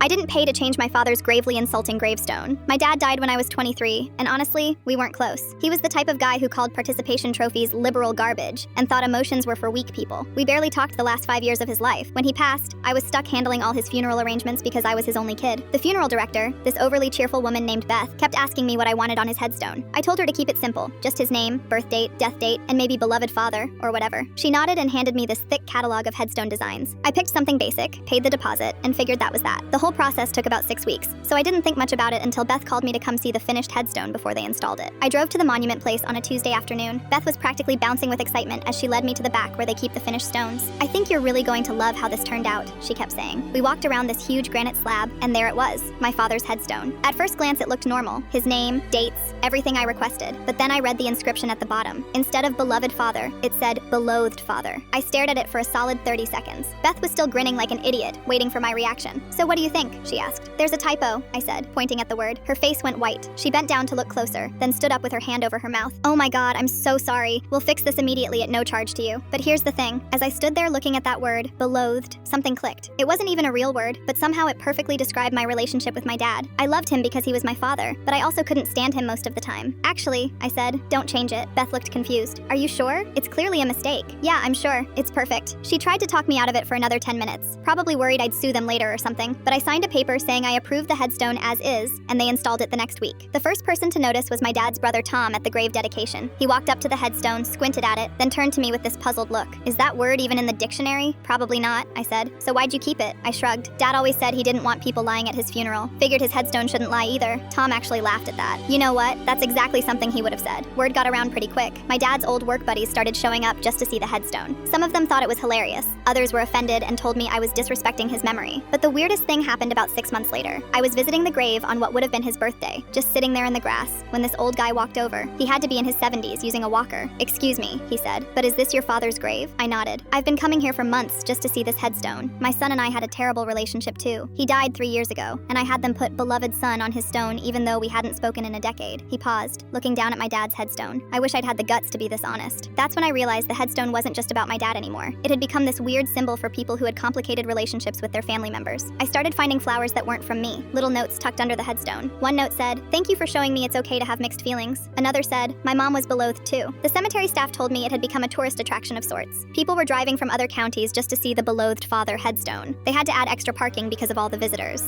I didn't pay to change my father's gravely insulting gravestone. My dad died when I was 23, and honestly, we weren't close. He was the type of guy who called participation trophies liberal garbage and thought emotions were for weak people. We barely talked the last 5 years of his life. When he passed, I was stuck handling all his funeral arrangements because I was his only kid. The funeral director, this overly cheerful woman named Beth, kept asking me what I wanted on his headstone. I told her to keep it simple, just his name, birth date, death date, and maybe beloved father, or whatever. She nodded and handed me this thick catalog of headstone designs. I picked something basic, paid the deposit, and figured that was that. The whole process took about 6 weeks, so I didn't think much about it until Beth called me to come see the finished headstone before they installed it. I drove to the monument place on a Tuesday afternoon. Beth was practically bouncing with excitement as she led me to the back where they keep the finished stones. "I think you're really going to love how this turned out," she kept saying. We walked around this huge granite slab, and there it was, my father's headstone. At first glance, it looked normal. His name, dates, everything I requested. But then I read the inscription at the bottom. Instead of beloved father, it said beloathed father. I stared at it for a solid 30 seconds. Beth was still grinning like an idiot, waiting for my reaction. "So what do you think?" she asked. "There's a typo," I said, pointing at the word. Her face went white. She bent down to look closer, then stood up with her hand over her mouth. "Oh my God, I'm so sorry. We'll fix this immediately at no charge to you. But here's the thing. As I stood there looking at that word, beloathed, something clicked. It wasn't even a real word, but somehow it perfectly described my relationship with my dad. I loved him because he was my father, but I also couldn't stand him most of the time. "Actually," I said, "don't change it." Beth looked confused. "Are you sure? It's clearly a mistake." "Yeah, I'm sure. It's perfect." She tried to talk me out of it for another 10 minutes, probably worried I'd sue them later or something, but I signed a paper saying I approved the headstone as is, and they installed it the next week. The first person to notice was my dad's brother Tom at the grave dedication. He walked up to the headstone, squinted at it, then turned to me with this puzzled look. "Is that word even in the dictionary?" "Probably not," I said. "So why'd you keep it?" I shrugged. Dad always said he didn't want people lying at his funeral. Figured his headstone shouldn't lie either. Tom actually laughed at that. You know what? That's exactly something he would have said. Word got around pretty quick. My dad's old work buddies started showing up just to see the headstone. Some of them thought it was hilarious. Others were offended and told me I was disrespecting his memory. But the weirdest thing happened about 6 months later. I was visiting the grave on what would have been his birthday, just sitting there in the grass, when this old guy walked over. He had to be in his 70s, using a walker. "Excuse me," he said, "but is this your father's grave?" I nodded. "I've been coming here for months just to see this headstone. My son and I had a terrible relationship too. He died 3 years ago, and I had them put beloved son on his stone even though we hadn't spoken in a decade." He paused, looking down at my dad's headstone. I wish I'd had the guts to be this honest. That's when I realized the headstone wasn't just about my dad anymore. It had become this weird symbol for people who had complicated relationships with their family members. I started finding flowers that weren't from me, little notes tucked under the headstone. One note said, "Thank you for showing me it's okay to have mixed feelings." Another said, "My mom was beloathed too." The cemetery staff told me it had become a tourist attraction of sorts. People were driving from other counties just to see the beloathed father headstone. They had to add extra parking because of all the visitors.